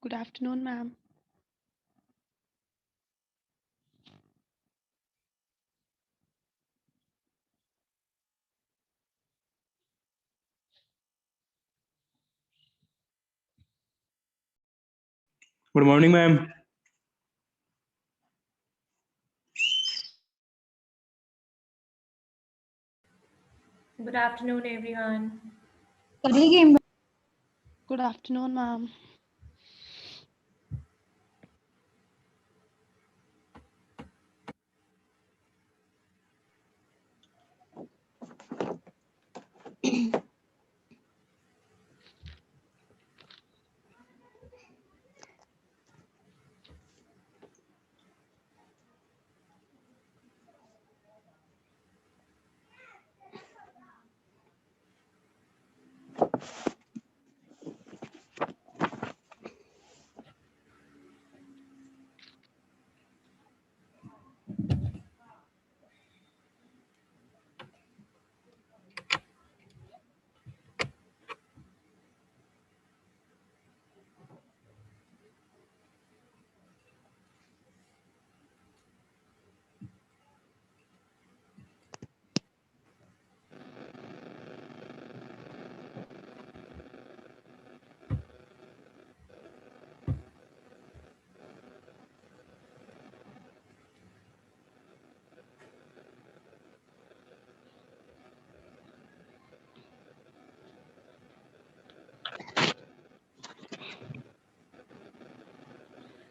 Good afternoon, ma'am. Good morning, ma'am. Good afternoon, everyone. Good afternoon, ma'am.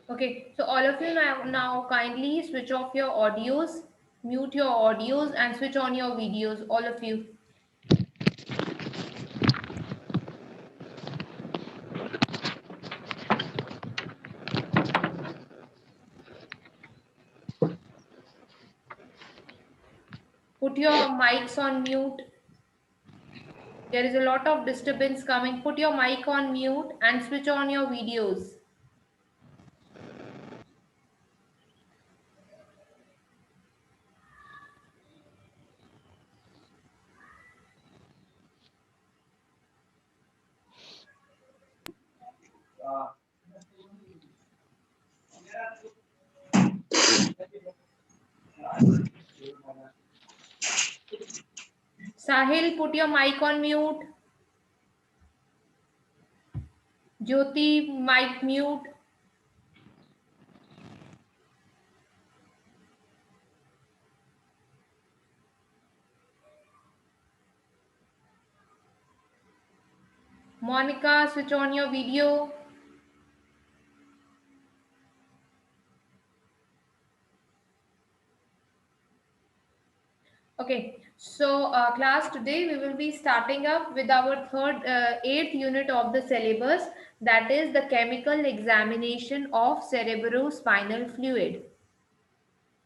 Okay, so all of you now kindly switch off your audios, mute your audios, and switch on your videos. All of you. Put your mics on mute. There is a lot of disturbance coming. Put your mic on mute and switch on your videos. Sahil, put your mic on mute. Jyoti, mic mute. Monica, switch on your video. Okay, so class, today we will be starting up with our eighth unit of the syllabus, that is the chemical examination of cerebrospinal fluid.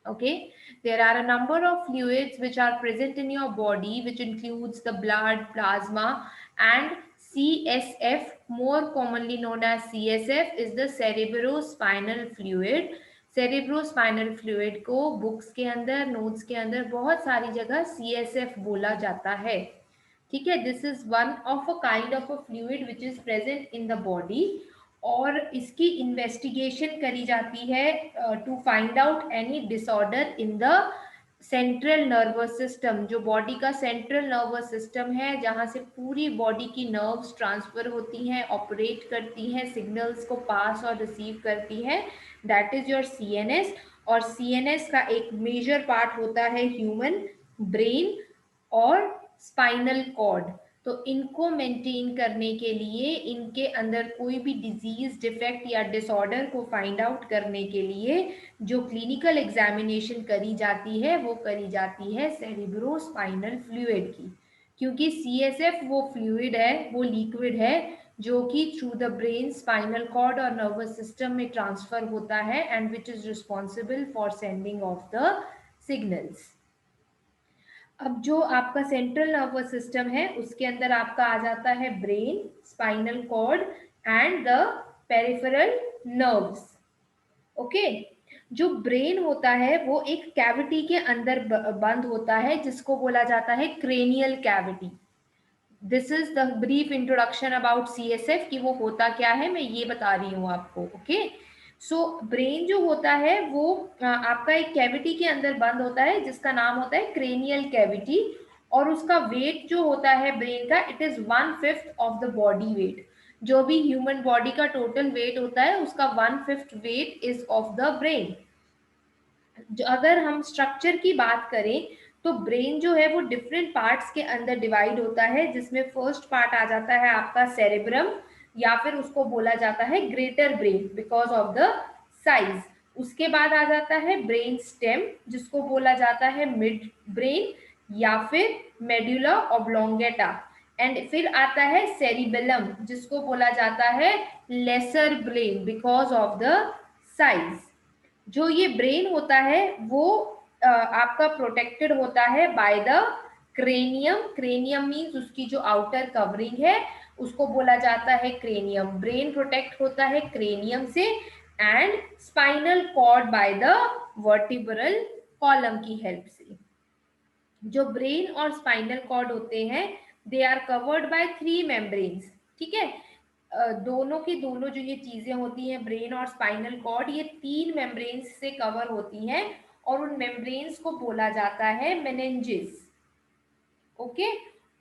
Okay, there are a number of fluids which are present in your body, which includes the blood, plasma, and CSF, more commonly known as CSF, is the cerebrospinal fluid. Cerebrospinal fluid को books के अंदर, notes के अंदर बहुत सारी जगह CSF बोला जाता है. ठीक है, this is one of a kind of a fluid which is present in the body और इसकी इन्वेस्टिगेशन करी जाती है to find out any disorder in the central nervous system. जो बॉडी का सेंट्रल नर्वस सिस्टम है, जहाँ से पूरी बॉडी की नर्व्स ट्रांसफर होती हैं, ऑपरेट करती हैं, सिग्नल्स को पास और रिसीव करती हैं, दैट इज योर CNS. और CNS का एक मेजर पार्ट होता है ह्यूमन ब्रेन और स्पाइनल कॉर्ड. तो इनको मेंटेन करने के लिए, इनके अंदर कोई भी डिजीज, डिफेक्ट या डिसऑर्डर को फाइंड आउट करने के लिए जो क्लिनिकल एग्जामिनेशन करी जाती है वो करी जाती है सेरिब्रोस्पाइनल फ्लूइड की. क्योंकि CSF वो फ्लूइड है, वो लिक्विड है जो कि through the brain, spinal cord और नर्वस सिस्टम में ट्रांसफर होता है and which is responsible for sending of the signals. अब जो आपका सेंट्रल नर्वस सिस्टम है उसके अंदर आपका आ जाता है brain, spinal cord and the peripheral nerves. Okay, जो ब्रेन होता है वो एक कैविटी के अंदर बंद होता है जिसको बोला जाता है cranial cavity. This is the brief introduction about CSF कि वो होता क्या है, मैं ये बता रही हूँ आपको। ओके, सो ब्रेन जो होता है वो आपका एक कैविटी के अंदर बंद होता है जिसका नाम होता है क्रेनियल कैविटी, और उसका वेट जो होता है ब्रेन का, it is 1/5 of the body weight. जो भी ह्यूमन बॉडी का टोटल वेट होता है उसका 1/5 weight is of the brain. अगर हम स्ट्रक्चर की बात करें तो ब्रेन जो है वो डिफरेंट पार्ट्स के अंदर डिवाइड होता है, जिसमें फर्स्ट पार्ट आ जाता है आपका सेरेब्रम, या फिर उसको बोला जाता है greater brain because of the size. उसके बाद आ जाता है ब्रेन स्टेम जिसको बोला जाता है मिड ब्रेन या फिर मेडुला ऑब्लोंगेटा, एंड फिर आता है सेरिबेलम जिसको बोला जाता है lesser brain because of the size. जो ये ब्रेन होता है वो आपका प्रोटेक्टेड होता है by the cranium. Cranium means उसकी जो आउटर कवरिंग है उसको बोला जाता है क्रेनियम। ब्रेन प्रोटेक्ट होता है क्रेनियम से, and spinal cord by the vertebral column की हेल्प से। जो ब्रेन और स्पाइनल कॉर्ड होते हैं they are covered by 3 membranes. ठीक है, दोनों की दोनों जो ये चीजें होती हैं ब्रेन और स्पाइनल कॉर्ड, ये 3 मेम्ब्रेन्स से कवर होती हैं, और उन मेम्ब्रेन्स को बोला जाता है मेनिंजेस। ओके,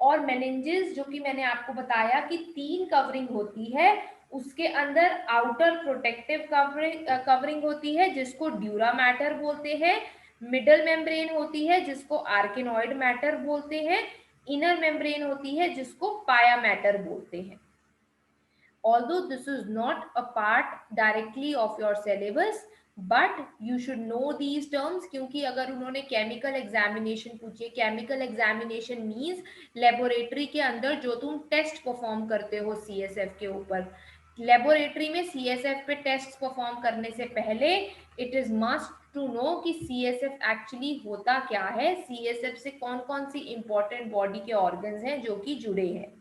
और मेनिंजेस जो कि मैंने आपको बताया कि 3 कवरिंग होती है, उसके अंदर आउटर प्रोटेक्टिव कवरिंग होती है जिसको ड्यूरा मैटर बोलते हैं, मिडल मेम्ब्रेन होती है जिसको आर्किनॉइड मैटर बोलते हैं, इनर मेम्ब्रेन होती है जिसको पाया मैटर बोलते हैं। Although this is not a part directly of your syllabus, but you should know these terms, क्योंकि अगर उन्होंने केमिकल एग्जामिनेशन पूछी है, केमिकल एग्जामिनेशन मीन्स लेबोरेटरी के अंदर जो तुम टेस्ट परफॉर्म करते हो CSF के ऊपर, लेबोरेटरी में CSF पे टेस्ट परफॉर्म करने से पहले it is must to know कि CSF एक्चुअली होता क्या है, CSF से कौन कौन सी इंपॉर्टेंट बॉडी के ऑर्गन्स हैं जो कि जुड़े हैं।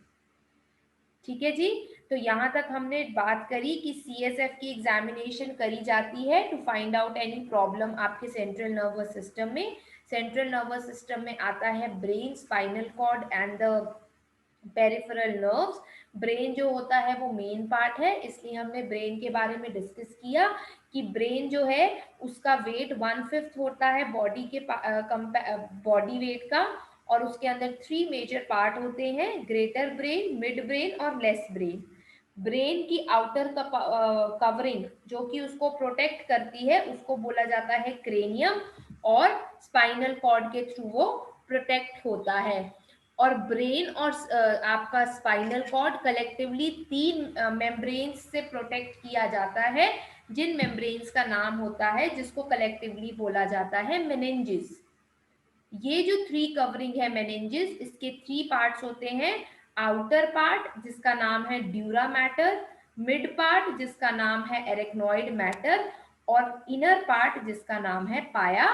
ठीक है जी, तो यहाँ तक हमने बात करी कि CSF की एग्जामिनेशन करी जाती है to find out any problem आपके सेंट्रल नर्वस सिस्टम में। सेंट्रल नर्वस सिस्टम में आता है brain, spinal cord and the peripheral nerves. Brain जो होता है वो मेन पार्ट है, इसलिए हमने ब्रेन के बारे में डिस्कस किया कि ब्रेन जो है उसका वेट 1/5 होता है बॉडी के बॉडी वेट का, और उसके अंदर 3 मेजर पार्ट होते हैं, ग्रेटर ब्रेन, मिड ब्रेन और लेस ब्रेन। ब्रेन की आउटर कवरिंग जो कि उसको प्रोटेक्ट करती है उसको बोला जाता है क्रेनियम, और स्पाइनल कॉर्ड के थ्रू वो प्रोटेक्ट होता है। और ब्रेन और आपका स्पाइनल कॉर्ड कलेक्टिवली 3 मेम्ब्रेन्स से प्रोटेक्ट किया जाता है, जिन मेम्ब्रेन्स का नाम होता है जिसको कलेक्टिवली बोला जाता है मेनिंजेस। ये जो 3 कवरिंग है मेनिंजेस, इसके 3 पार्ट्स होते हैं, आउटर पार्ट जिसका नाम है ड्यूरा मैटर, मिड पार्ट जिसका नाम है एरेक्नॉइड मैटर, और इनर पार्ट जिसका नाम है पाया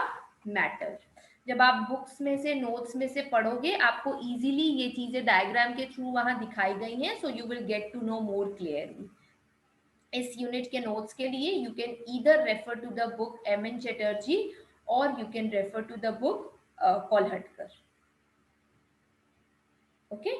मैटर। जब आप बुक्स में से, नोट्स में से पढ़ोगे आपको इजीली ये चीजें डायग्राम के थ्रू वहां दिखाई गई हैं, so you will get to know more clearly. इस यूनिट के नोट्स के लिए you can either refer to the book M.N. Chatterjee और you can refer to the book Kolhatkar. Okay,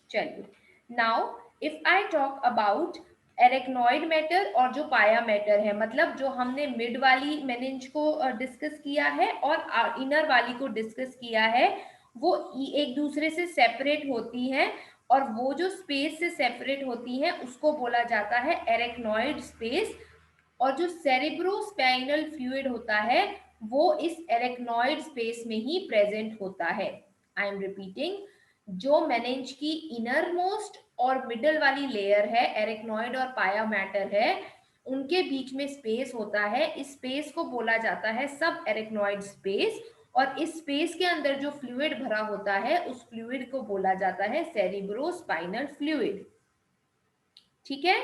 चलिए, now if I talk about arachnoid matter और जो पाया matter है, मतलब जो हमने मिड वाली मेनिंज को डिस्कस किया है और इनर वाली को डिस्कस किया है, वो एक दूसरे से सेपरेट होती हैं, और वो जो स्पेस से सेपरेट होती हैं उसको बोला जाता है एरेक्नॉइड स्पेस। और जो सेरेब्रोस्पाइनल फ्लूइड होता है वो इस एरेक्नॉइड स्पेस में ही प्रेजेंट होता है। आई एम रिपीटिंग, जो मेनिंज की इनर मोस्ट और मिडल वाली लेयर है, एरेक्नॉइड और पाया मैटर है, उनके बीच में स्पेस होता है, इस स्पेस को बोला जाता है सब एरेक्नॉइड स्पेस, और इस स्पेस के अंदर जो फ्लूइड भरा होता है उस फ्लूइड को बोला जाता है सेरेब्रोस्पाइनल फ्लूइड। ठीक है,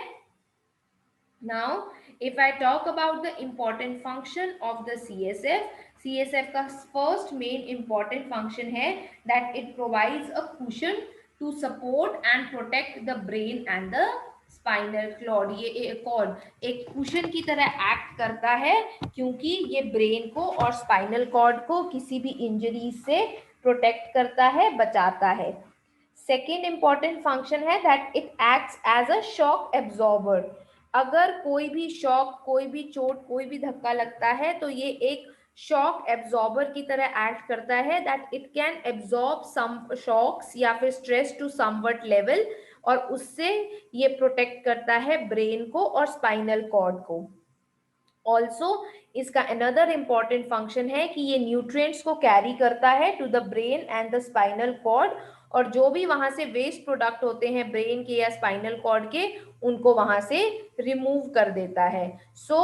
now if I talk about the important function of the CSF का first main important function है that it provides a cushion to support and protect the brain and the spinal cord. ये cord एक cushion की तरह act करता है क्योंकि ये ब्रेन को और स्पाइनल कॉर्ड को किसी भी इंजरी से प्रोटेक्ट करता है, बचाता है। सेकेंड इंपॉर्टेंट फंक्शन है that it acts as a shock absorber. अगर कोई भी शॉक, कोई भी चोट, कोई भी धक्का लगता है तो ये एक शॉक एब्जॉर्बर की तरह एक्ट करता है, that it can absorb some shocks या फिर स्ट्रेस टू समवट लेवल, और उससे ये प्रोटेक्ट करता है ब्रेन को और स्पाइनल कॉर्ड को। ऑल्सो इसका अनदर इंपॉर्टेंट फंक्शन है कि ये न्यूट्रिएंट्स को कैरी करता है to the brain and the spinal cord, और जो भी वहां से वेस्ट प्रोडक्ट होते हैं ब्रेन के या स्पाइनल कॉर्ड के, उनको वहां से रिमूव कर देता है। सो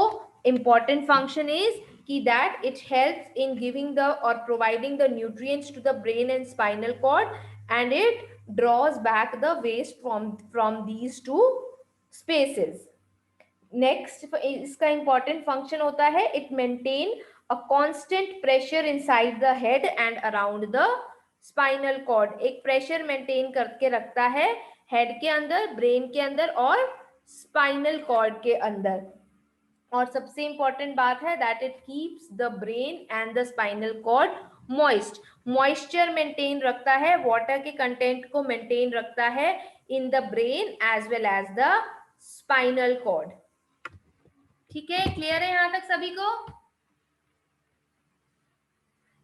इंपॉर्टेंट फंक्शन इज कि that it helps in giving the or providing the nutrients to the brain and spinal cord, and it draws back the waste from these two spaces. Next इसका important function होता है it maintain a constant pressure inside the head and around the spinal cord. एक pressure maintain करके रखता है head के अंदर, brain के अंदर और स्पाइनल कॉर्ड के अंदर। और सबसे इंपॉर्टेंट बात है that it keeps the brain and the spinal cord moist. Moisture maintain रखता है, वाटर के कंटेंट को मेंटेन रखता है in the brain as well as the spinal cord. ठीक है, क्लियर है यहाँ तक सभी को?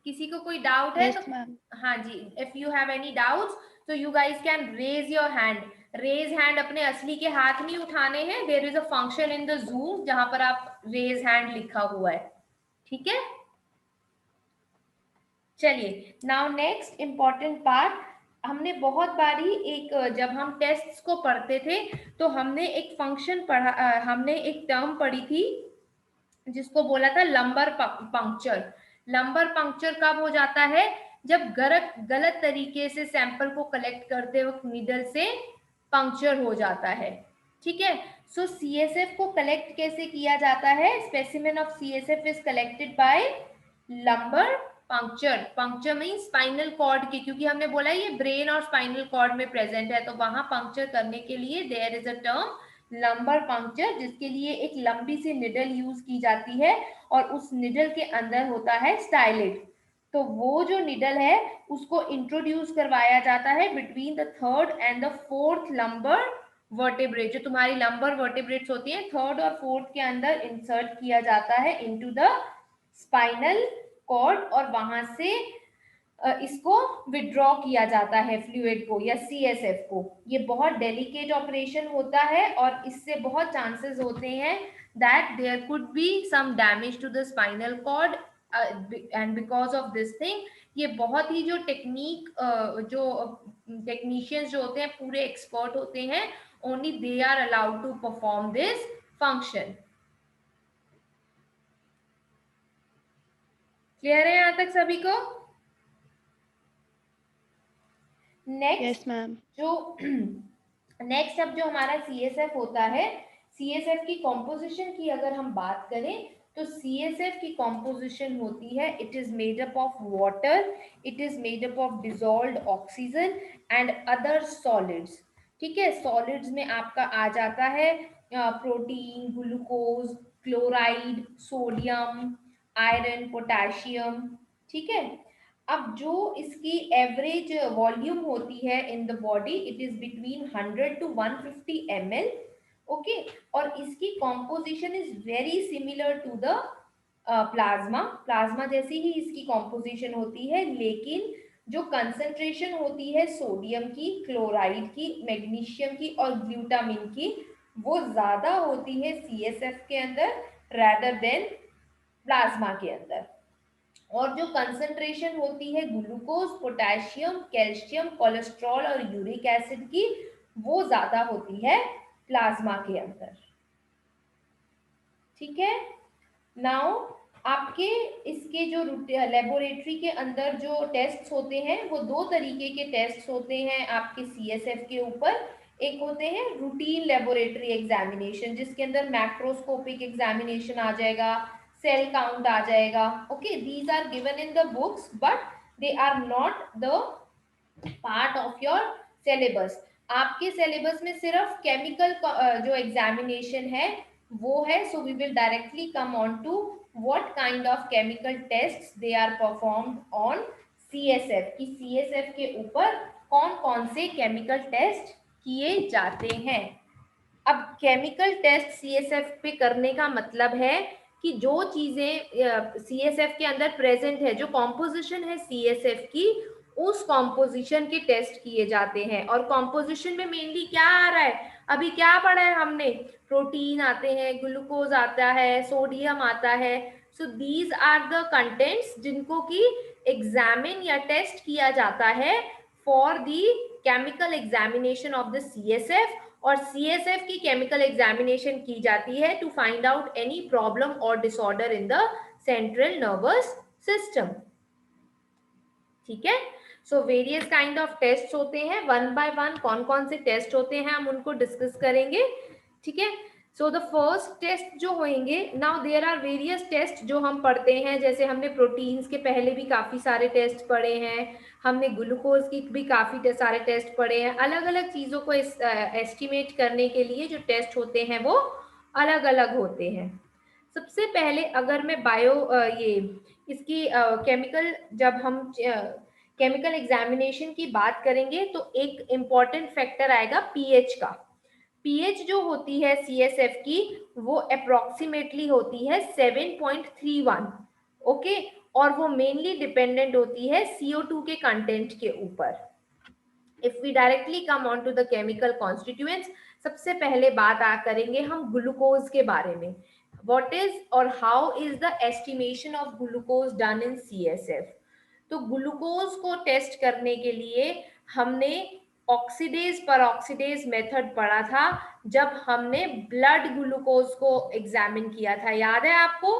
किसी को कोई डाउट है? Yes, तो ma'am. हाँ जी, if you have any doubts तो you guys can raise your hand. Raise hand अपने असली के हाथ नहीं उठाने हैं, there is a function in the Zoom जहां पर आप रेज हैंड लिखा हुआ है। ठीक है, चलिए नाउ नेक्स्ट इंपॉर्टेंट पार्ट। हमने बहुत बारी एक, जब हम टेस्ट्स को पढ़ते थे तो हमने एक फंक्शन पढ़ा, हमने एक टर्म पढ़ी थी जिसको बोला था लंबर पंक्चर। लंबर पंक्चर कब हो जाता है? जब गलत तरीके से सैंपल को कलेक्ट करते वक्त नीडल से पंक्चर हो जाता है। ठीक है, सो सीएसएफ को कलेक्ट कैसे किया जाता है? Specimen of CSF is collected by lumbar puncture. Puncture mean spinal cord के, क्योंकि हमने बोला ये ब्रेन और स्पाइनल कॉर्ड में प्रेजेंट है, तो वहां पंक्चर करने के लिए there is a term lumbar puncture, जिसके लिए एक लंबी सी निडल यूज की जाती है और उस निडल के अंदर होता है स्टाइलेट। तो वो जो निडल है उसको इंट्रोड्यूस करवाया जाता है between the third and the fourth lumbar vertebrate. जो तुम्हारी लंबर वर्टेब्रेट्स होती हैं थर्ड और फोर्थ के अंदर इंसर्ट किया जाता है इनटू द स्पाइनल कॉर्ड, और वहां से इसको विड्रॉ किया जाता है फ्लूइड को या सीएसएफ को। ये बहुत डेलिकेट ऑपरेशन होता है और इससे बहुत चांसेस होते हैं that there could be some damage to the spinal cord, and because of this thing ये बहुत ही जो टेक्निक, जो टेक्नीशियंस जो होते हैं पूरे एक्सपर्ट होते हैं, only they are allowed to perform this function. Clear है यहाँ तक सभी को? Next Yes, ma'am. जो नेक्स्ट अब जो हमारा सीएसएफ होता है, सीएसएफ की कॉम्पोजिशन की अगर हम बात करें तो सीएसएफ की कॉम्पोजिशन होती है it is made up of water, it is made up of dissolved oxygen and other solids. ठीक है, सॉलिड्स में आपका आ जाता है protein, glucose, chloride, sodium, iron, potassium. ठीक है, अब जो इसकी एवरेज वॉल्यूम होती है in the body it is between 100 to 150 ml। Okay, और इसकी composition is very similar to the plasma. Plasma जैसी ही इसकी कॉम्पोजिशन होती है, लेकिन जो कंसंट्रेशन होती है सोडियम की, क्लोराइड की, मैग्नीशियम की और ग्लूटामिन की, वो ज्यादा होती है सीएसएफ के अंदर रैदर देन प्लाज्मा के अंदर। और जो कंसंट्रेशन होती है ग्लूकोज, पोटेशियम, कैल्शियम, कोलेस्ट्रॉल और यूरिक एसिड की, वो ज्यादा होती है प्लाज्मा के अंदर। ठीक है, नाउ आपके इसके जो लेबोरेटरी के अंदर जो टेस्ट्स होते हैं वो दो तरीके के टेस्ट्स होते हैं आपके सीएसएफ के ऊपर। एक होते हैं रूटीन लेबोरेटरी एग्जामिनेशन जिसके अंदर मैक्रोस्कोपिक एग्जामिनेशन आ जाएगा, सेल काउंट आ जाएगा। Okay, these are given in the books but they are not the part of your syllabus. आपके सिलेबस में सिर्फ केमिकल जो एग्जामिनेशन है वो है। So we will directly come on to what kind of chemical tests they are performed on CSF, की CSF के ऊपर कौन कौन से केमिकल टेस्ट किए जाते हैं। अब केमिकल टेस्ट सीएसएफ पे करने का मतलब है कि जो चीजें सीएसएफ के अंदर प्रेजेंट है, जो कॉम्पोजिशन है सीएसएफ की, उस कॉम्पोजिशन के टेस्ट किए जाते हैं। और कॉम्पोजिशन में मेनली क्या आ रहा है, अभी क्या पढ़ा है हमने, प्रोटीन आते हैं, ग्लूकोज आता है, सोडियम आता है। So these are the contents जिनको कि एग्जामिन या टेस्ट किया जाता है for the chemical examination of the CSF. और सीएसएफ की केमिकल एग्जामिनेशन की जाती है to find out any problem और disorder in the central nervous system. ठीक है, so various kind of test होते हैं, वन बाय वन कौन कौन से टेस्ट होते हैं हम उनको डिस्कस करेंगे। ठीक है, सो द फर्स्ट टेस्ट जो होंगे, now there are various test जो हम पढ़ते हैं, जैसे हमने प्रोटीन्स के पहले भी काफी सारे टेस्ट पढ़े हैं, हमने ग्लूकोज की भी काफी सारे टेस्ट पढ़े हैं। अलग अलग चीजों को एस्टिमेट करने के लिए जो टेस्ट होते हैं वो अलग अलग होते हैं। सबसे पहले अगर मैं ये इसकी केमिकल जब हम केमिकल एग्जामिनेशन की बात करेंगे तो एक इम्पॉर्टेंट फैक्टर आएगा पीएच का। पीएच जो होती है सीएसएफ की वो अप्रोक्सीमेटली होती है 7.31। ओके, और वो मेनली डिपेंडेंट होती है CO2 के कंटेंट के ऊपर। If we directly come on to the chemical constituents, सबसे पहले बात करेंगे हम ग्लूकोज के बारे में। व्हाट इज और how is the estimation of glucose done in CSF. तो ग्लूकोज को टेस्ट करने के लिए हमने ऑक्सीडेज पर ऑक्सीडेज मेथड पढ़ा था जब हमने ब्लड ग्लूकोज को एग्जामिन किया था, याद है आपको?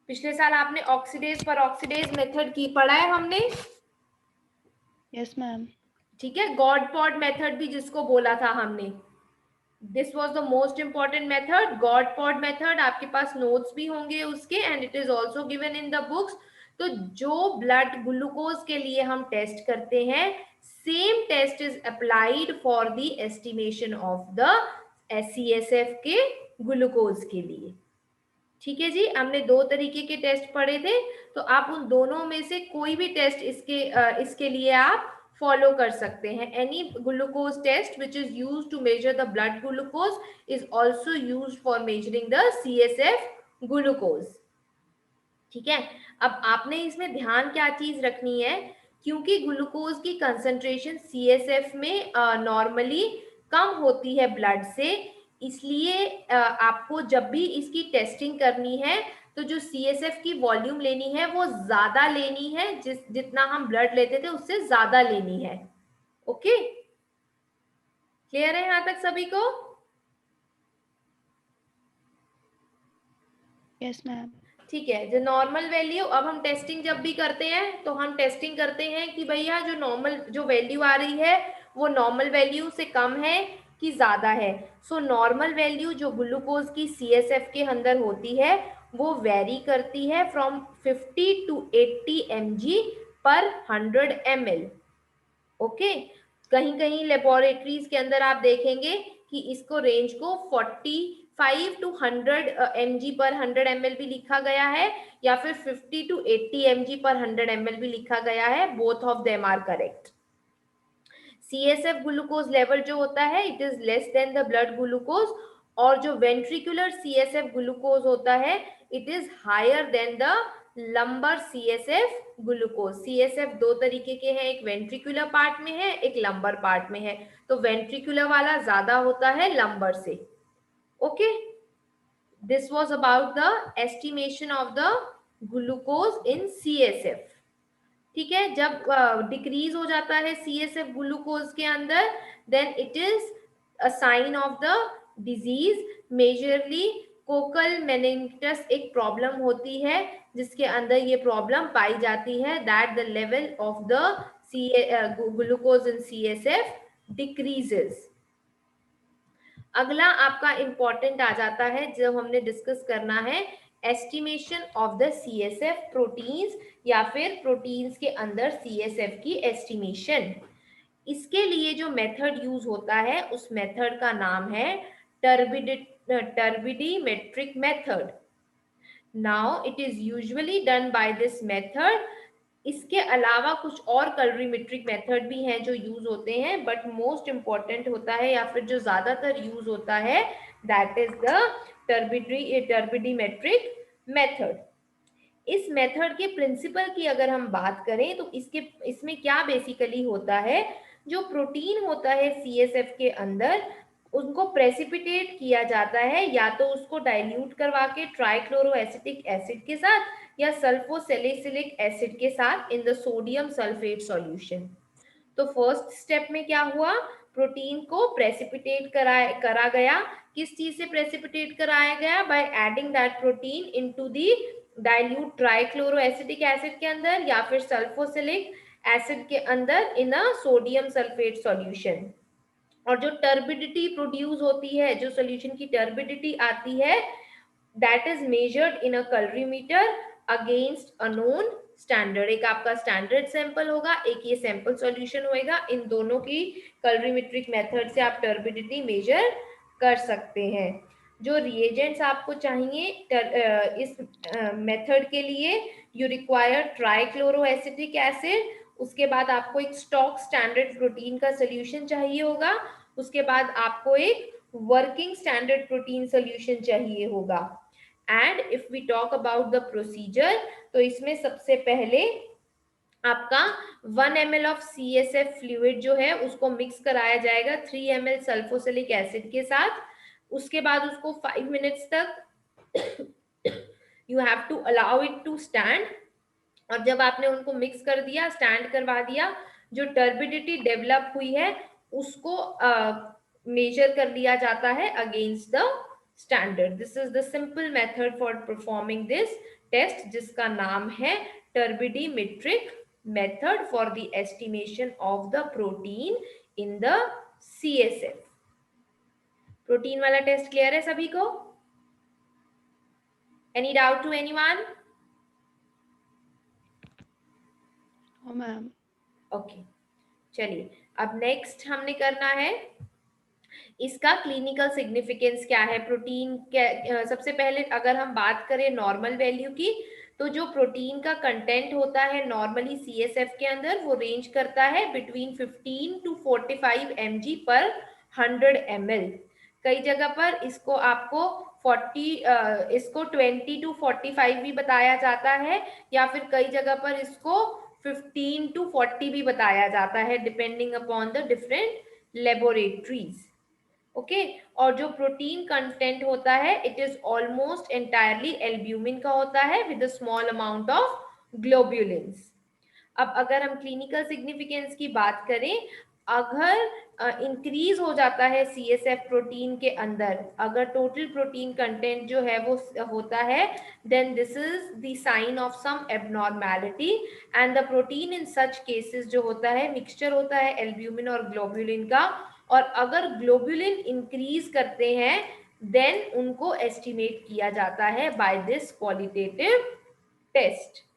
पिछले साल आपने ऑक्सीडेज पर ऑक्सीडेज मेथड की पढ़ा है हमने। Yes ma'am. ठीक है, गॉड पॉड मेथड भी जिसको बोला था हमने, this was the most important method, God pod method. आपके पास नोट्स भी होंगे उसके, and it is also given in the books. तो जो ब्लड ग्लूकोज के लिए हम टेस्ट करते हैं, same test is applied for the estimation of the CSF के ग्लूकोज के लिए। ठीक है जी, हमने दो तरीके के टेस्ट पढ़े थे, तो आप उन दोनों में से कोई भी टेस्ट इसके लिए आप फॉलो कर सकते हैं। Any glucose test which is used to measure the blood glucose is also used for measuring the CSF glucose. ठीक है, अब आपने इसमें ध्यान क्या चीज रखनी है, क्योंकि ग्लूकोज की कंसंट्रेशन सीएसएफ में नॉर्मली कम होती है ब्लड से, इसलिए आपको जब भी इसकी टेस्टिंग करनी है तो जो सीएसएफ की वॉल्यूम लेनी है वो ज्यादा लेनी है, जितना हम ब्लड लेते थे उससे ज्यादा लेनी है। ओके, क्लियर है यहां तक सभी को? Yes ma'am. ठीक है, जो नॉर्मल वैल्यू, अब हम टेस्टिंग जब भी करते हैं तो हम टेस्टिंग करते हैं कि भैया जो नॉर्मल जो वैल्यू आ रही है वो नॉर्मल वैल्यू से कम है कि ज्यादा है। सो नॉर्मल वैल्यू जो ग्लूकोज की सीएसएफ के अंदर होती है वो वेरी करती है फ्रॉम 50 टू 80 mg पर 100 ml। ओके, कहीं कहीं लेबोरेटरीज के अंदर आप देखेंगे कि इसको रेंज को 45 टू 100 mg पर 100 ml भी लिखा गया है, या फिर 50 टू 80 mg पर 100 ml भी लिखा गया है। Both of them are correct. CSF glucose level जो होता है it is less than the blood glucose, और जो वेंट्रिकुलर सीएसएफ ग्लूकोज होता है it is higher than the lumbar CSF glucose. CSF दो तरीके के हैं, एक वेंट्रिकुलर पार्ट में है, एक लंबर पार्ट में है। तो वेंट्रिकुलर वाला ज्यादा होता है लंबर से। Okay, this was about the estimation of the glucose in CSF. ठीक है, जब डिक्रीज हो जाता है सीएसएफ ग्लूकोज के अंदर, then it is a sign of the disease. Majorly coccal meningitis एक प्रॉब्लम होती है जिसके अंदर ये प्रॉब्लम पाई जाती है, that the level of the glucose in CSF decreases. अगला आपका इंपॉर्टेंट आ जाता है जो हमने डिस्कस करना है, estimation of the CSF proteins, या फिर प्रोटीन्स के अंदर सीएसएफ की एस्टिमेशन। इसके लिए जो मेथड यूज होता है उस मेथड का नाम है turbidimetric method. Now it is usually done by this method इसके अलावा कुछ और कलरीमेट्रिक मेथड भी हैं जो यूज होते हैं, बट मोस्ट इम्पॉर्टेंट होता है या फिर जो ज्यादातर यूज होता है that is the turbidimetric method. इस मेथड के प्रिंसिपल की अगर हम बात करें तो इसमें क्या बेसिकली होता है, जो प्रोटीन होता है सीएसएफ के अंदर उनको प्रेसिपिटेट किया जाता है, या तो उसको डाइल्यूट करवा के ट्राइक्लोरोएसिटिक एसिड के साथ या सल्फोसैलिसिलिक एसिड के साथ in the sodium sulphate solution. तो फर्स्ट स्टेप में क्या हुआ, प्रोटीन को प्रेसिपिटेट करा गया। किस चीज से प्रेसिपिटेट कराया गया, by adding that protein into the dilute trichloroacetic acid के अंदर या फिर सल्फोसिलिक एसिड के अंदर इन अ सोडियम सल्फेट सॉल्यूशन। और जो टर्बिडिटी प्रोड्यूस होती है, जो सोल्यूशन की टर्बिडिटी आती है, that is measured in a calorimeter against a known standard. एक आपका स्टैंडर्ड सैंपल होगा, एक ये सैंपल सॉल्यूशन होएगा। इन दोनों की कैलोरीमेट्रिक मेथड से आप टर्बिडिटी मेजर कर सकते हैं। जो रिएजेंट्स आपको चाहिए इस मेथड के लिए, यू रिक्वायर ट्राइक्लोरोएसिटिक एसिड, उसके बाद आपको एक स्टॉक स्टैंडर्ड प्रोटीन का सोल्यूशन चाहिए होगा, उसके बाद आपको एक वर्किंग स्टैंडर्ड प्रोटीन सोल्यूशन चाहिए होगा। And if we talk about the procedure, तो इसमें सबसे पहले आपका 1 ml ऑफ CSF फ्लूइड जो है उसको मिक्स कराया जाएगा 3 ml सल्फोसिलिक एसिड के साथ। उसके बाद उसको 5 मिनट्स तक you have to allow it to stand. और जब आपने उनको मिक्स कर दिया, स्टैंड करवा दिया, जो टर्बिडिटी डेवलप हुई है उसको मेजर कर लिया जाता है against the standard. This is the simple method for performing this test, जिसका नाम है turbidimetric method for the estimation of the protein in the CSF। Protein वाला टेस्ट क्लियर है सभी को? Any doubt to anyone? हाँ मैम। ओके, चलिए अब नेक्स्ट हमने करना है इसका क्लिनिकल सिग्निफिकेंस क्या है प्रोटीन के। सबसे पहले अगर हम बात करें नॉर्मल वैल्यू की, तो जो प्रोटीन का कंटेंट होता है नॉर्मली CSF के अंदर वो रेंज करता है बिटवीन 15 to 45 mg पर 100 ml। कई जगह पर इसको आपको 20 to 45 भी बताया जाता है, या फिर कई जगह पर इसको 15 to 40 भी बताया जाता है, depending upon the different laboratories. Okay, और जो प्रोटीन कंटेंट होता है it is almost entirely albumin का होता है with a small amount of ग्लोब्यूलिन्स। अब अगर हम क्लिनिकल सिग्निफिकेंस की बात करें, अगर इंक्रीज हो जाता है CSF प्रोटीन के अंदर, अगर टोटल प्रोटीन कंटेंट जो है वो होता है, then this is the sign of some abnormality. And the protein in such cases जो होता है मिक्सचर होता है एल्ब्यूमिन और ग्लोब्यूलिन का, और अगर ग्लोब्यूलिन इंक्रीज करते हैं देन उनको एस्टिमेट किया जाता है बाय दिस क्वालिटेटिव टेस्ट।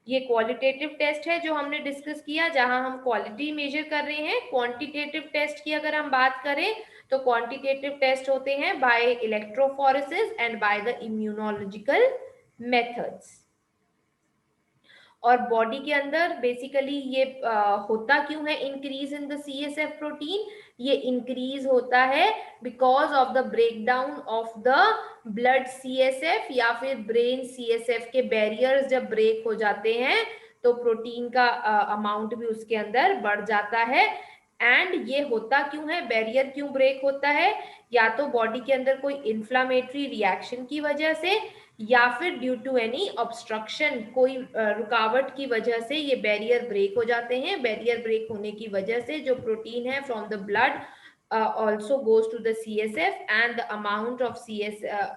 ये क्वालिटेटिव टेस्ट है जो हमने डिस्कस किया, जहां हम क्वालिटी मेजर कर रहे हैं। क्वांटिटेटिव टेस्ट की अगर हम बात करें तो क्वांटिटेटिव टेस्ट होते हैं by electrophoresis and by the immunological methods. और बॉडी के अंदर बेसिकली ये होता क्यों है increase in the CSF protein, ये इंक्रीज होता है because of the breakdown of the blood CSF या फिर ब्रेन CSF के बैरियर्स जब ब्रेक हो जाते हैं तो प्रोटीन का अमाउंट भी उसके अंदर बढ़ जाता है। एंड ये होता क्यों है, बैरियर क्यों ब्रेक होता है, या तो बॉडी के अंदर कोई इन्फ्लामेटरी रिएक्शन की वजह से या फिर ड्यू टू एनी ऑब्स्ट्रक्शन, कोई रुकावट की वजह से ये बैरियर ब्रेक हो जाते हैं। बैरियर ब्रेक होने की वजह से जो प्रोटीन है from the blood also goes to the CSF and the amount of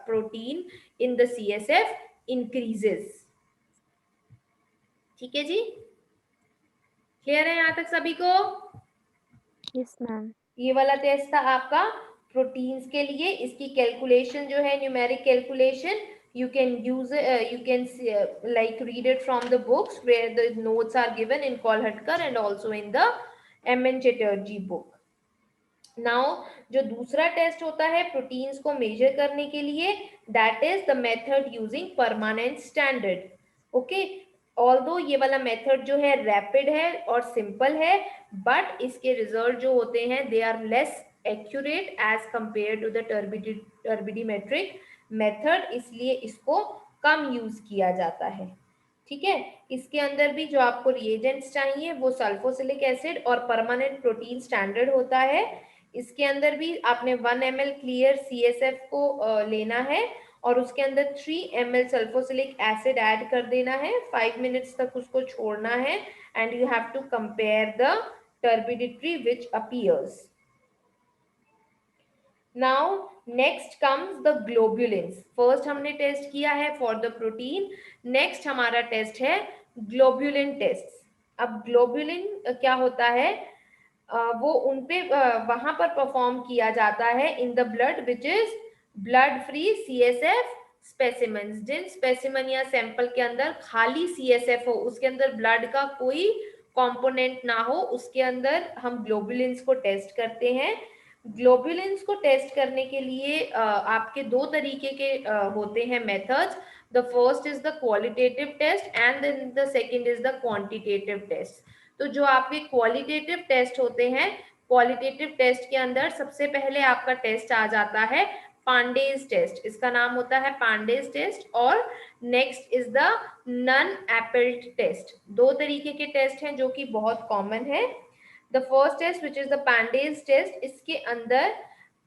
protein in the CSF increases। ठीक है जी, क्लियर है यहाँ तक सभी को? Yes ma'am. ये वाला टेस्ट था आपका प्रोटीन्स के लिए। इसकी कैलकुलेशन जो है numeric calculation, you can use you can like read it from the books where the notes are given in Kolhatkar and also in the M.N. Chatterjee book। Now जो दूसरा test होता है proteins को major करने के लिए, that is the method using permanent standard. Okay, although ये वाला मेथड जो है रैपिड है और सिंपल है, बट इसके रिजल्ट जो होते हैं they are less accurate as compare to the turbidimetric method, इसलिए इसको कम यूज किया जाता है। ठीक है, इसके अंदर भी जो आपको रिएजेंट्स चाहिए वो सल्फोसिलिक एसिड और परमानेंट प्रोटीन स्टैंडर्ड होता है। इसके अंदर भी आपने 1 ml क्लियर CSF को लेना है और उसके अंदर 3 ml सल्फोसिलिक एसिड ऐड कर देना है, 5 मिनट्स तक उसको छोड़ना है and you have to compare the turbidity which appears. Now next comes the globulins. First हमने टेस्ट किया है फॉर द प्रोटीन, नेक्स्ट हमारा टेस्ट है ग्लोबुलिन टेस्ट। अब ग्लोबुलिन क्या होता है, वो उनपे वहां पर परफॉर्म किया जाता है in the blood which is blood free CSF specimens. जिन स्पेसिमेन या सैंपल के अंदर खाली CSF हो, उसके अंदर ब्लड का कोई कंपोनेंट ना हो, उसके अंदर हम ग्लोबुलिन्स को टेस्ट करते हैं। ग्लोबुलिन्स को टेस्ट करने के लिए आपके दो तरीके के होते हैं methods. The first is the qualitative test and then the second is the quantitative test. तो जो आपके क्वालिटेटिव टेस्ट होते हैं, क्वालिटेटिव टेस्ट के अंदर सबसे पहले आपका टेस्ट आ जाता है पांडेज टेस्ट, इसका नाम होता है पांडेज टेस्ट। और next is the Nonne Apelt test. दो तरीके के टेस्ट हैं जो कि बहुत कॉमन है। The first test which is the Pandy's test, इसके अंदर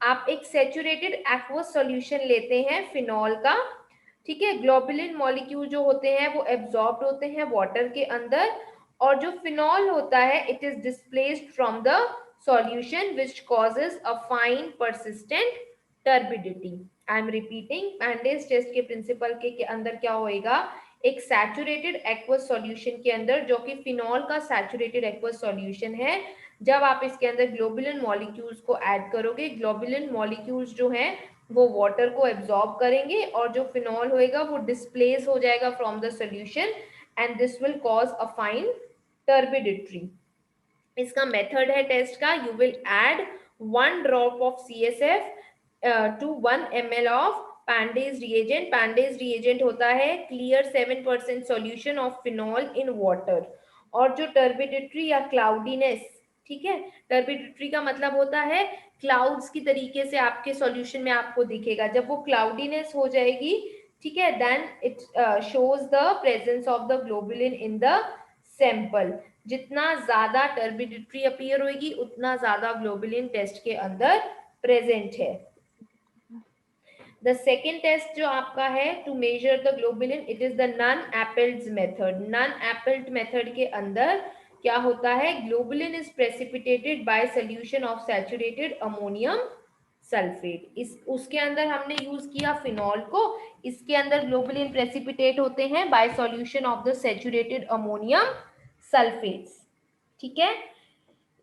आप एक सैचुरेटेड एक्वस सॉल्यूशन लेते हैं फिनॉल का। ठीक है, ग्लोबुलिन मॉलिक्यूल जो होते हैं वो एब्जॉर्ब्ड होते हैं वाटर के अंदर, और जो फिनॉल होता है it is displaced from the solution which causes a fine persistent turbidity. I am repeating, Pandy's test के प्रिंसिपल के अंदर क्या होएगा, एक सैचुरेटेड एक्वस सॉल्यूशन के अंदर जो कि फिनॉल का सैचुरेटेड एक्वस सॉल्यूशन है, जब आप इसके अंदर ग्लोबुलिन मॉलिक्यूल्स को ऐड करोगे, ग्लोबुलिन मॉलिक्यूल्स जो हैं वो वाटर को एब्जॉर्ब करेंगे और जो फिनॉल होएगा वो डिस्प्लेस हो जाएगा from the solution and this will cause a fine turbidity. इसका मेथड है टेस्ट का, you will add 1 drop of CSF to 1 ml of Pandy's reagent. Pandy's reagent होता है clear 7% solution of phenol in water. और जो turbidity या cloudiness, ठीक है, टर्बिडिटी का मतलब होता है क्लाउड्स की तरीके से आपके सॉल्यूशन में आपको दिखेगा, जब वो क्लाउडीनेस हो जाएगी, ठीक है, then it shows the presence of the globulin in the sample. जितना ज्यादा टर्बिडिटी अपीयर होगी उतना ज्यादा ग्लोबुलिन टेस्ट के अंदर प्रेजेंट है। द सेकेंड टेस्ट जो आपका है to measure the globulin, it is the Nonne Apelt method. Nonne Apelt method के अंदर क्या होता है, globulin is precipitated by solution of saturated ammonium sulphate. इस उसके अंदर हमने यूज किया फिनॉल को, इसके अंदर ग्लोबुलिन प्रेसिपिटेट होते हैं by solution of the saturated ammonium sulphates. ठीक है,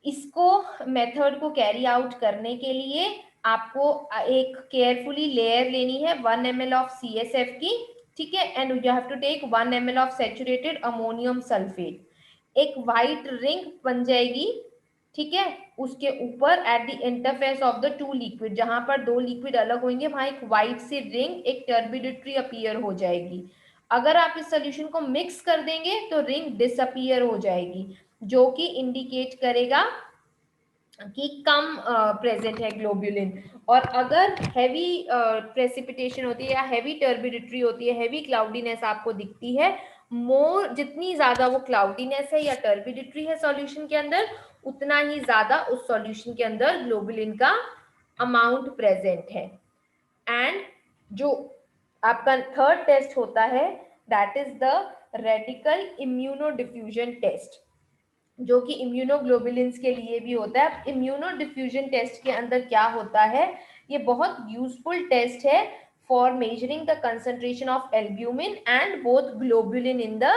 इसको मेथड को कैरी आउट करने के लिए आपको एक केयरफुली लेयर लेनी है 1 ml ऑफ CSF की, ठीक है, and you have to take 1 ml of saturated ammonium sulphate. एक वाइट रिंग बन जाएगी, ठीक है, उसके ऊपर at the interface of the 2 liquid, जहां पर 2 लिक्विड अलग होंगे वहां एक वाइट सी रिंग, एक टर्बिडिटी अपीयर हो जाएगी। अगर आप इस सोल्यूशन को मिक्स कर देंगे तो रिंग डिसअपीयर हो जाएगी, जो कि इंडिकेट करेगा कि कम प्रेजेंट है ग्लोबुलिन। और अगर हैवी प्रेसिपिटेशन होती है या हैवी टर्बिडिटी होती है, हैवी क्लाउडीनेस आपको दिखती है, मोर जितनी ज्यादा वो क्लाउडीनेस है या टर्बिडिटी है सॉल्यूशन के अंदर, उतना ही ज्यादा उस सॉल्यूशन के अंदर ग्लोबुलिन का अमाउंट प्रेजेंट है। एंड जो आपका थर्ड टेस्ट होता है that is the radical immunodiffusion test, जो कि इम्यूनोग्लोबुलिन्स के लिए भी होता है। इम्यूनोडिफ्यूजन टेस्ट के अंदर क्या होता है, ये बहुत यूजफुल टेस्ट है for measuring the concentration of albumin and both globulin in the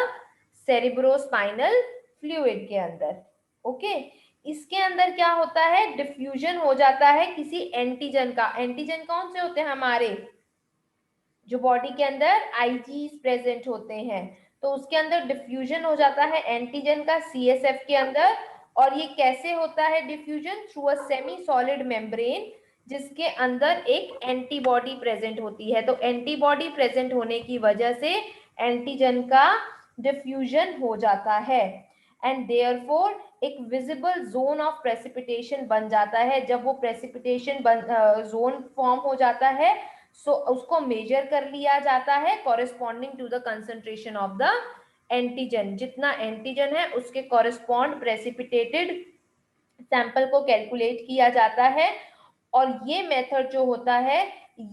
cerebrospinal fluid के अंदर। ओके, इसके अंदर क्या होता है, डिफ्यूजन हो जाता है किसी एंटीजन का। एंटीजन कौन से होते हैं, हमारे जो बॉडी के अंदर आईजीज प्रेजेंट होते हैं, तो उसके अंदर डिफ्यूजन हो जाता है एंटीजन का CSF के अंदर। और ये कैसे होता है diffusion, through a semi solid membrane, जिसके अंदर एक एंटीबॉडी प्रेजेंट होती है। तो एंटीबॉडी प्रेजेंट होने की वजह से एंटीजन का डिफ्यूजन हो जाता है एंड देयरफॉर एक विजिबल जोन ऑफ प्रेसिपिटेशन बन जाता है। जब वो प्रेसिपिटेशन जोन फॉर्म हो जाता है सो उसको मेजर कर लिया जाता है corresponding to the concentration of the antigen. जितना एंटीजन है उसके कॉरेस्पॉन्ड प्रेसिपिटेटेड सैंपल को कैलकुलेट किया जाता है और ये मेथड जो होता है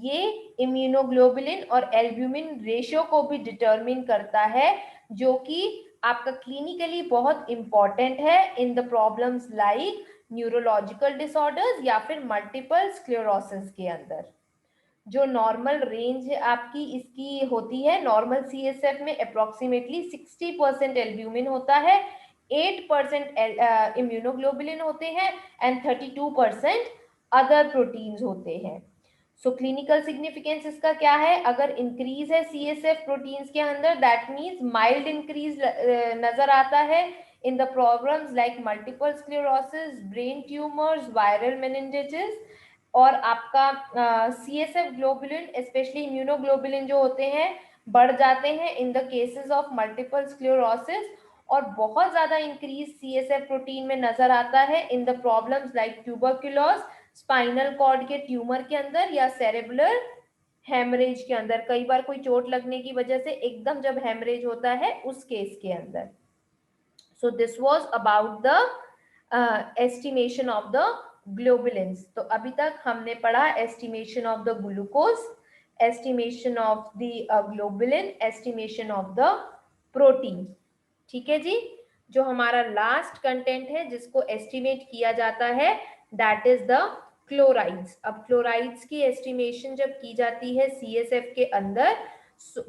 ये इम्यूनोग्लोबुलिन और एल्ब्यूमिन रेशियो को भी डिटरमिन करता है, जो कि आपका क्लिनिकली बहुत इंपॉर्टेंट है in the problems like neurological disorders या फिर मल्टीपल स्क्लेरोसिस के अंदर। जो नॉर्मल रेंज आपकी इसकी होती है, नॉर्मल CSF में अप्रोक्सीमेटली 60% एल्ब्यूमिन होता है, 8% इम्यूनोग्लोबुलिन होते हैं एंड 32% अदर प्रोटीन्स होते हैं। सो क्लिनिकल सिग्निफिकेंस इसका क्या है? अगर इंक्रीज है CSF प्रोटीन्स के अंदर दैट मीन्स माइल्ड इंक्रीज नजर आता है in the problems like multiple sclerosis, brain tumours, viral meningitis. और आपका CSF ग्लोबुलिन स्पेशली इम्यूनोग्लोबुलिन जो होते हैं बढ़ जाते हैं in the cases of multiple sclerosis और बहुत ज्यादा इंक्रीज CSF प्रोटीन में नजर आता है in the problems like tuberculosis, spinal cord के ट्यूमर के अंदर या सेरेब्रल हेमरेज के अंदर। कई बार कोई चोट लगने की वजह से एकदम जब हेमरेज होता है उस केस के अंदर। So this was about the estimation of the globulins. तो अभी तक हमने पढ़ा estimation of the glucose, estimation of the globulin, estimation of the protein. ठीक है जी। जो हमारा लास्ट कंटेंट है जिसको एस्टिमेट किया जाता है दैट इज द क्लोराइड्स। अब क्लोराइड्स की एस्टिमेशन जब की जाती है CSF के अंदर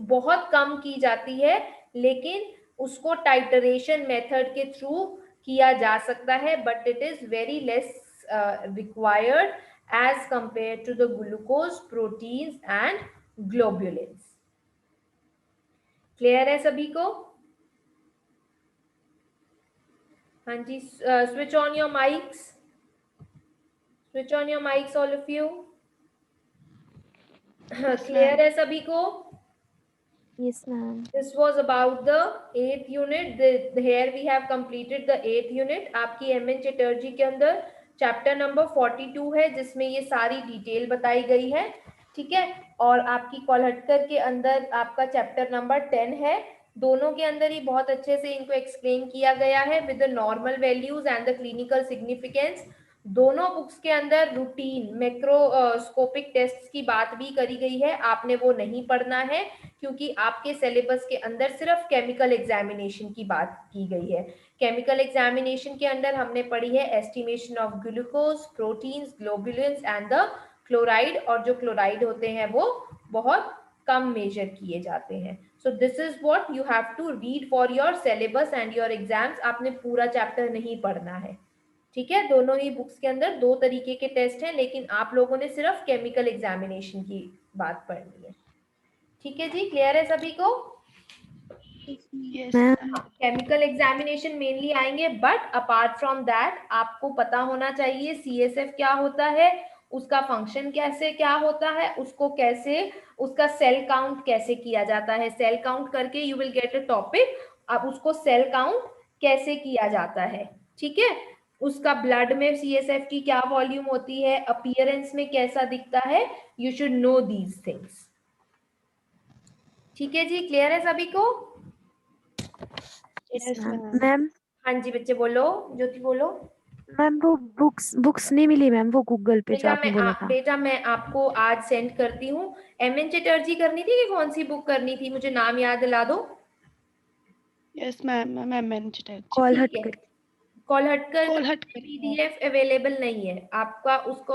बहुत कम की जाती है, लेकिन उसको टाइटरेशन मेथड के थ्रू किया जा सकता है but it is very less required as compare to the glucose, proteins and globulins. Clear है सभी को? हाँ जी, switch on your mics. Switch on your mics, all of you. Clear है सभी को? Yes, ma'am. This was about the 8th unit. Here we have completed the 8th unit. आपकी MN Chatterjee के अंदर चैप्टर नंबर 42 है जिसमें ये सारी डिटेल बताई गई है। ठीक है, और आपकी कोल्हटकर के अंदर आपका चैप्टर नंबर 10 है। दोनों के अंदर ही बहुत अच्छे से इनको एक्सप्लेन किया गया है with the normal values and the clinical significance. दोनों बुक्स के अंदर रूटीन मैक्रोस्कोपिक टेस्ट की बात भी करी गई है, आपने वो नहीं पढ़ना है क्योंकि आपके सिलेबस के अंदर सिर्फ केमिकल एग्जामिनेशन की बात की गई है। केमिकल एग्जामिनेशन के अंदर हमने पढ़ी है estimation of glucose, proteins, globulins and the chloride, और जो क्लोराइड होते हैं वो बहुत कम मेजर किए जाते हैं। So this is what you have to read for your syllabus and your exams. आपने पूरा चैप्टर नहीं पढ़ना है। ठीक है, दोनों ही बुक्स के अंदर दो तरीके के टेस्ट हैं, लेकिन आप लोगों ने सिर्फ केमिकल एग्जामिनेशन की बात पढ़नी है। ठीक है जी, क्लियर है सभी को? Yes, Ma'am. ma'am. Chemical examination mainly आएंगे, बट अपार्ट फ्रॉम दैट आपको पता होना चाहिए CSF क्या होता है, उसका फंक्शन कैसे क्या होता है, उसको कैसे, उसका सेल काउंट कैसे किया जाता है। सेल काउंट करके you will get a topic, अब उसको सेल काउंट कैसे किया जाता है। ठीक है, उसका ब्लड में CSF की क्या वॉल्यूम होती है, अपीयरेंस में कैसा दिखता है, you should know these things. ठीक है जी, क्लियर है सभी को? Yes, Yes, ma'am. ma'am. Ma'am, हाँ जी बच्चे बोलो, ज्योति बोलो। मैम वो बुक्स नहीं मिली मैम, वो गूगल पे जो आपने बोला था। बेटा मैं आपको आज सेंड करती हूँ। MN चटर्जी करनी थी कि कौन सी बुक करनी थी, मुझे नाम याद दिला दो। Yes, ma'am. Ma'am, MN Chatterjee. Call हट ठीक है, कर। कोल्हटकर Call हट कर। PDF अवेलेबल नहीं है आपका, उसको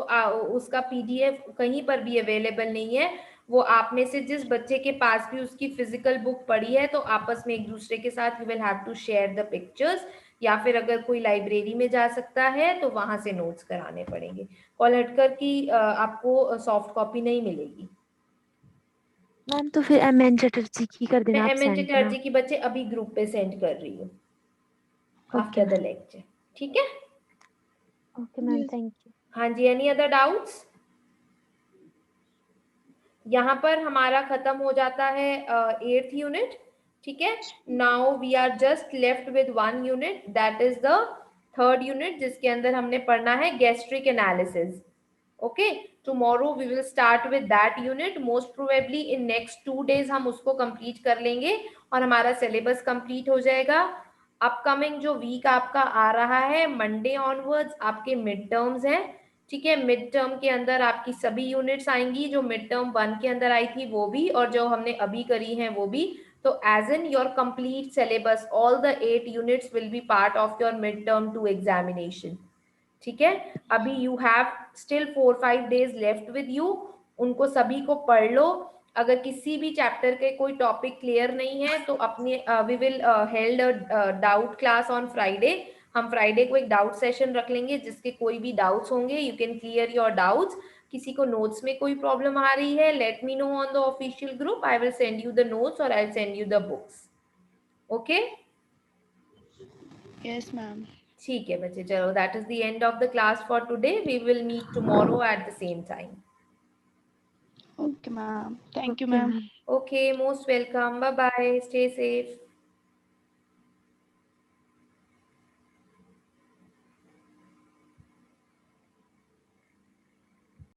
उसका PDF कहीं पर भी अवेलेबल नहीं है। वो आप में से जिस बच्चे के पास भी उसकी फिजिकल बुक पड़ी है तो आपस में एक दूसरे के साथ you will have to share the pictures, या फिर अगर कोई लाइब्रेरी में जा सकता है तो वहां से नोट्स कराने पड़ेंगे। कोल्हटकर की आपको सॉफ्ट कॉपी नहीं मिलेगी। मैम तो फिर MN चटर्जी की कर मैं देना आप MN सेंड ना। चटर्जी की बच्चे अभी ग्रुप पे सेंड कर रही हूँ okay after the ma'am. Lecture. ठीक है, okay ma'am, Yes. Thank you. हाँ जी, एनी अदर डाउट्स? यहाँ पर हमारा खत्म हो जाता है 8th यूनिट। ठीक है, now we are just left with one unit, that is the third unit, जिसके अंदर हमने पढ़ना है gastric analysis. Okay, tomorrow we will start with that unit. Most probably in next 2 days हम उसको कंप्लीट कर लेंगे और हमारा सिलेबस कंप्लीट हो जाएगा. अपकमिंग जो वीक आपका आ रहा है, मंडे ऑनवर्ड्स आपके मिड टर्म्स हैं. ठीक है, मिड टर्म के अंदर आपकी सभी यूनिट्स आएंगी, जो मिड टर्म 1 के अंदर आई थी वो भी, और जो हमने अभी करी हैं वो भी. तो as in your complete syllabus, all the 8 units will be part of your mid term 2 examination. ठीक है, अभी you have still 4-5 days left with you. उनको सभी को पढ़ लो. अगर किसी भी चैप्टर के कोई टॉपिक क्लियर नहीं है तो अपने we will held doubt class on Friday. हम फ्राइडे को एक डाउट सेशन रख लेंगे, जिसके कोई भी डाउट्स होंगे you can clear your doubts. किसी को नोट्स में कोई प्रॉब्लम आ रही है, let me know on the official group. I will send you the notes और I will send you the books. Okay, Yes, ma'am. ठीक है बच्चे, चलो, that is the end of the class for today. We will meet tomorrow at the same time. Okay, ma'am. Thank you, Okay, ma'am. ma'am. Okay, most welcome. Bye bye. Stay safe.